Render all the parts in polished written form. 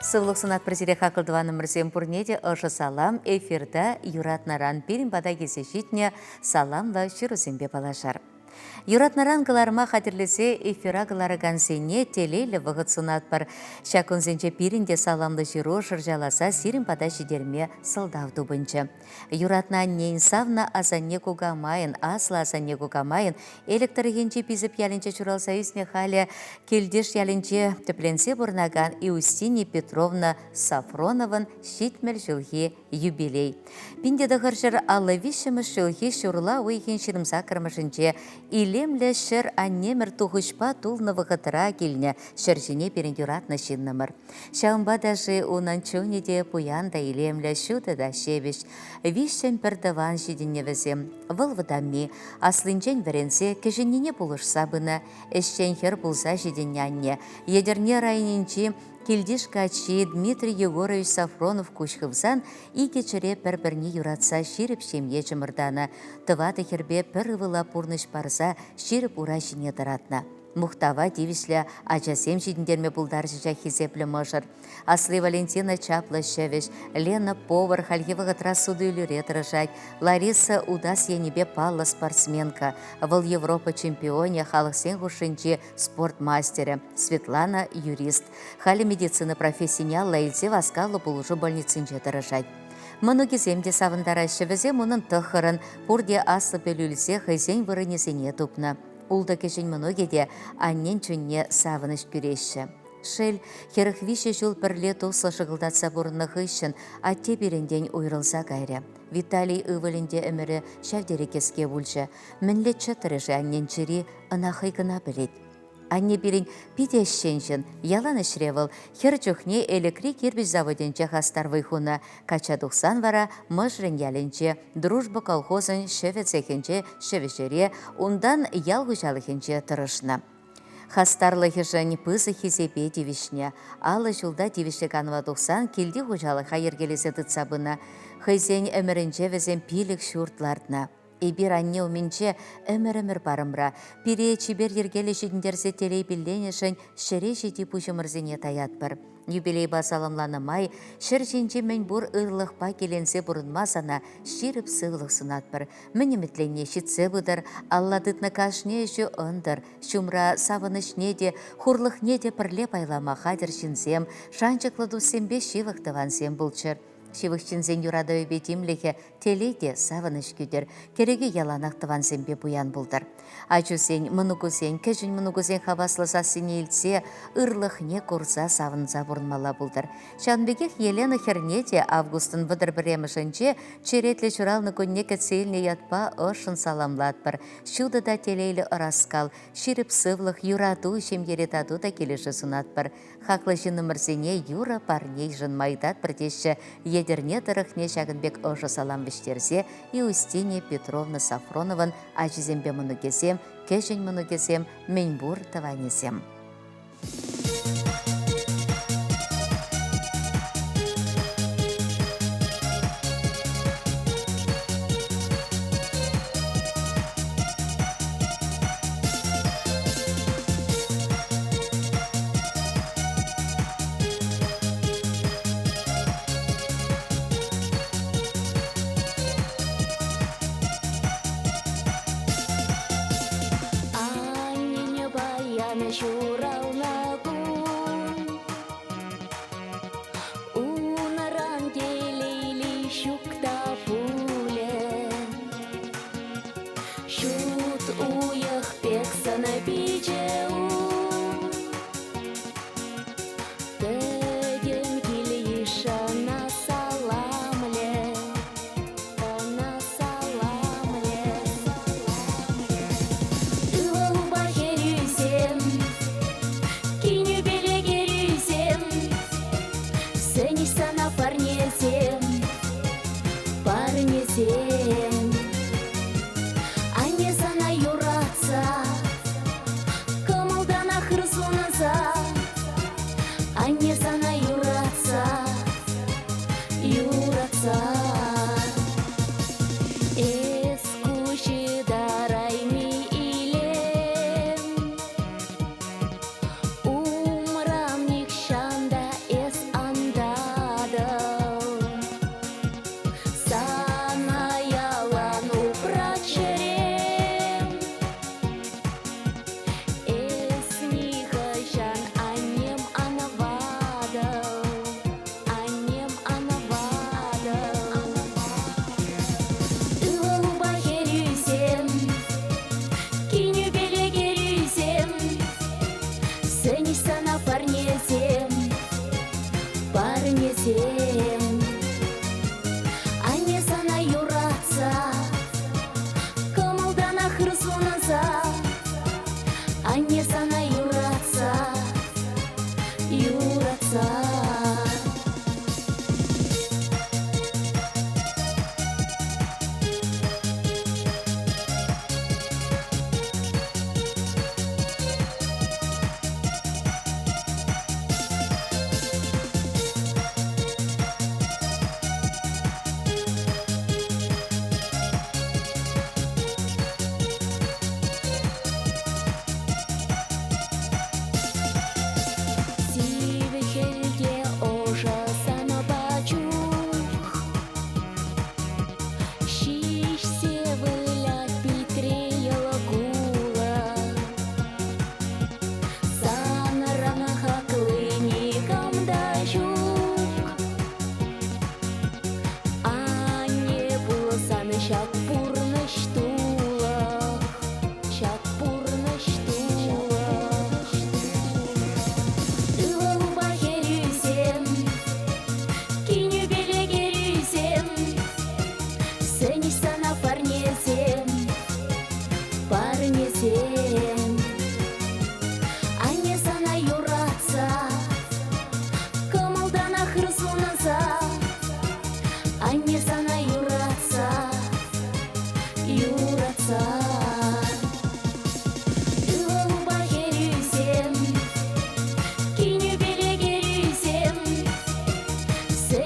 Сывлық сынат президе хақылдываны мірсен пұрнеде ұшы салам, эфирда юратнаран перін бада кесе житне саламла шырусенбе балашар. Юратнаран кыларма хатерлесе эфира кылары гансене телейлі вғыт сынат бар. Шакунсенче пирінде саламлы жиру шыржаласа сирин бада жидерме сылдавду бынчы. Юратна нейн савна азанне кугамайын, асла азанне кугамайын, электрогенче пизіп ялінче чуралса үсіне халі келдеш ялінче тепленсе бұрнаган Иустиния Петровна Сафроновын шитмел жылхи юбилей. Пиндеді ғыршыр аллавишімі жылхи шурла уйхен шырымса кірмішінче илемлі шыр аннемір тұғышпа тұлны вғытыра келіне шыржіне перен юратны шиннымыр. Шаумба даже унан чөнеде пуянда илемлі шуды да шебіш. Вишчен пердаван жидіне візем. Вылвыдамми, аслынчен веренсе кеженіне бұлышса бұны, эшчен хер бұлса жидіне анне. Едерне райнинчи Килдиш качи Дмитрий Егорович Сафронов кучхывзан и кечере пір-бірне юратса ширіп шемье жымырданы. Тываты хербе пір выла пурныш парса ширіп ура жіне дыратна. Мухтава дивишля ачасем жидіндерме бұлдар жыжа хизеплі мұжыр. Аслы Валентина Чаплы шевеш, Лена Повар хальгевы ғытра суды үліре тұрыжак, Лариса Удас енебе палла спортсменка, выл Европа чемпионе халықсен ғушынче спортмастері, Светлана юрист, халі медицина профессионал лайлзе васкалы бұлжы больницинче тұрыжак. Мұны кеземде савындара шевезе мұнын тұқырын, пұрде аслы бөлілсе хайзен вырынесене тупны. Улда кешен многеде аннен чүнне савыныш күреші. Шел, херіхвише жыл бірле тоқсы шығылдатса бұрынны ғышын, атте беренден ойрылса кайры. Виталий ывылінде әмірі шәвдері кеске бұлжы. Мінле чатырыжы аннен чири ынақай гына білет. Анне берін пидешшеншін, ялан ішревіл, хер жүхне электрик ербіз заводенче хастар вайхуна, кача 90 вара мұжрын ялінче, дружба колхозын шевецехенче шевешере, ундан ялғышалыхенче тұрышна. Хастарлыхыжын пызы хизепе девишне, алы жылда девіші канва 90 келді ғужалы хайыргелесі тұтсабына, хайзен әмірінче візен пилік шуртлардна. Эбир анне уменче әмір барымра, пире чибер ергелі жидіндерзе телей білленешін шыре жеди пұжымырзене таят бір. Юбилей басалымланы май, шыр женче мен бұр ұрлықпа келенсе бұрынмасана ширіп сывлық сынат бір. Мінімітлене шитсе бұдыр, алладытны кашне жу ұндыр, шумра савынышне де, хурлықне де пірле байлама хадыр шинзем, шанчықлыду сембе шивықтыван сем бұлчыр. Шивықшінзен юрада өбетімлігі телейде савыныш күдір, кереге яланақтыван зембе бұян бұлдар. Ачусен, мұнугузен, кәжін мұнугузен хаваслыса сенелсе, ұрлықне көрса савынса бұрынмала бұлдар. Шанбегех Елена Хернете августын бұдыр біремішінче, черетлі жұралны көнне кәтсейліне ятпа ұшын саламлат бір. Шуды да телейлі ыраскал, ширіп сывлық юраду шемгеретаду да келеші сунат бір. Хақлы жынымырзене юра парней жын майдат бірдеші едерне тұрықне шағынбек ұшы салам біштерзе Иустиния Петровна Сафроновын ажизембе мұны кезем, кәжін мұны кезем, мен бұр таванесем. Шур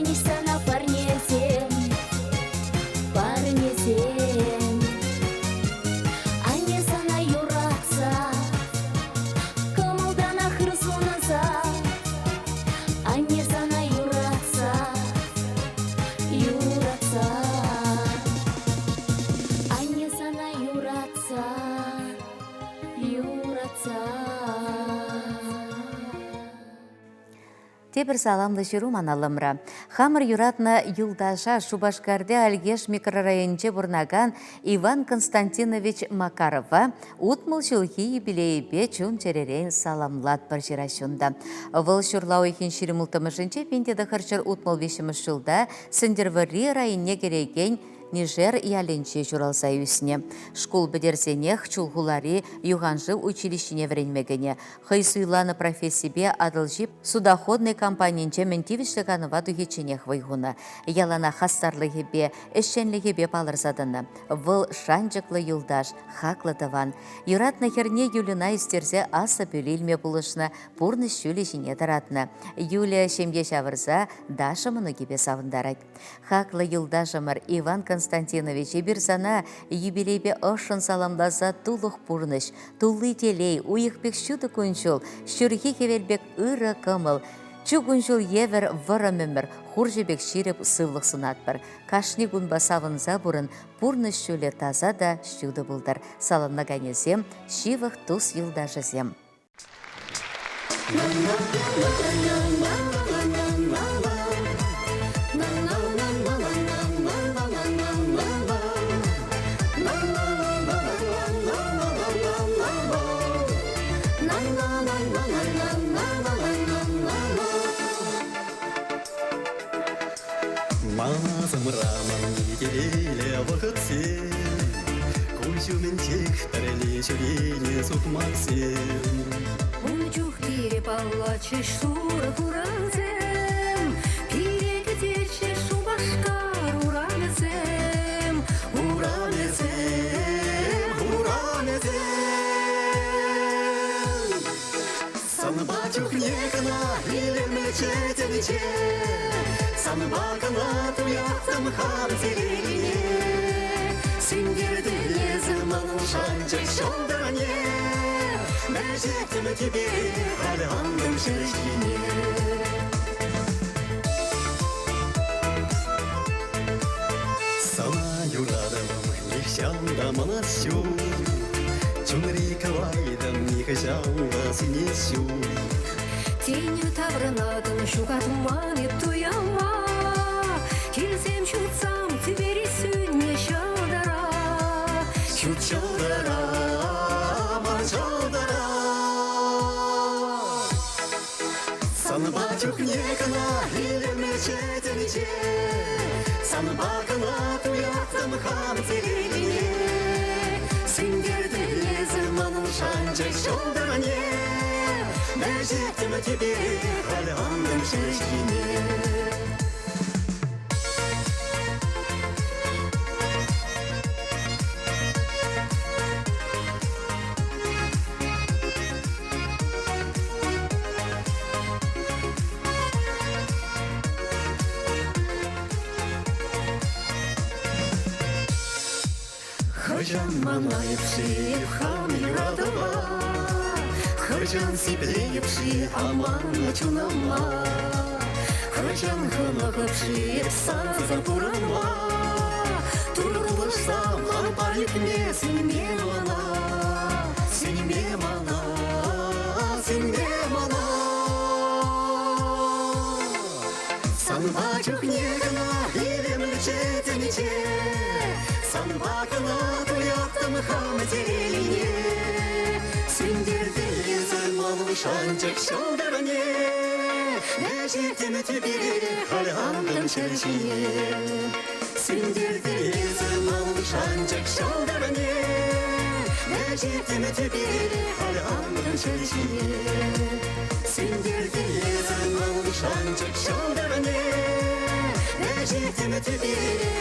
Женись на парнезем, парнезем. А не sana юратса, кымылдана хырсунаса. А не sana юратса, юратса. А не sana юратса, юратса. Тепір саламлы шеру маналымра. Хамыр юратна юлдаша Шубашкарде Альгеш микрорайонче бурнаган Иван Константинович Макарова утмыл жылхи юбилейбе чун черерен саламлат бір жирашунда. Выл шурлау ехен ширимылтымышынче пентеді хырчыр утмыл вешіміш жылда Сындервари районне кереген Нижер яленче журалса үсіне. Школ бідерсенех чулгулари юганжы училищене вренмегене. Хайсуйланы профессибе адылжип судоходный компаниенче ментивишліганыва дугеченех вайгуна. Ялана хастарлыгебе, эшченлігебе палырзадыны. Выл шанчыклы юлдаш, хаклы тыван. Юратны херне Юлина истерзе аса бөлелме булышны, пурны шүлі жіне таратны. Юлия шемге шавырза, дашымыны кебе савындарайд. Хаклы юлдашымыр Иван Константинович ебірзана юбилейбе ошын саламлаза тулық пурныш, тулы телей, уйықпек шуды күншіл, шүрхи кевелбек ыры кымыл, чу күншіл евер вырымымыр, хуржебек ширеп сывлық сынатпыр. Кашни күнба савынза бұрын пурныш шүлі таза да шуды бұлдар. Салынна ганезем, шивық тұс юлдашызем. Мазым раман келеле вақытсен, Көшумен тектіріле жүрене сұқмақсен. Унчух тире палачы шура куразем, Пирекі терче Шубашкар уранезем, Уранезем, уранезем. Санбачух некана, илемне четенече, Санбакана туяқтым хам зелегіне, Сендерді лезім шанчық шолдыране, Мәжеттім тебе қалғандым шіршіне. Сана юрадым, нехшанда манасю, Чунри кавайдым, нехшанда синесю. Тенью тавранадын шуға туманы туяма, Келсем шутсам тибери сүнне шалдара. Шут шалдара, ман шалдара. Санбачух некана, илемне четенече, Санбакана туяқтым хам зелегіне, Сендерді лезім анын шанчық шолдыране, Мәжеттім тебе қалғандым шіршіне. Хыржан манайыпшы хам юрадыва, Хыржан сиплейіпші аман чунама, Хыржан хынығыпшы сазыр бұрынма, Тұрылышсам хан етіне сенме мана, Сенме мана, сенме мана. Санбачух негана, илемлі четенече, Санбакана туяқтым хам зелегіне, Сендерді лезім анын шанчық шолдыране, Мәжеттім тебе қалғандым шіршіне. Сендерді лезім анын шанчық шолдыране, Мәжеттім тебе қалғандым шіршіне. Сендерді лезім анын шанчық шолдыране, Мәжеттім тебе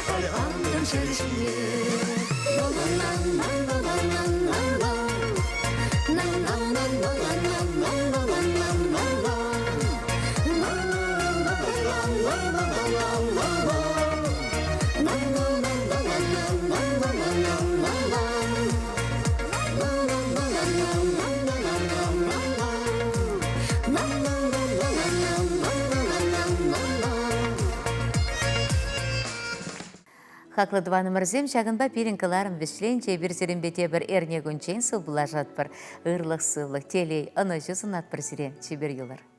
қалғандым шіршіне. Каклы дваны мырзем шагынба пирин кыларым вишленче bir серембете bir эрне гүнчен сыл булажат бір ырлық сылық телей аны жүзін ат бір сире чебер юлар.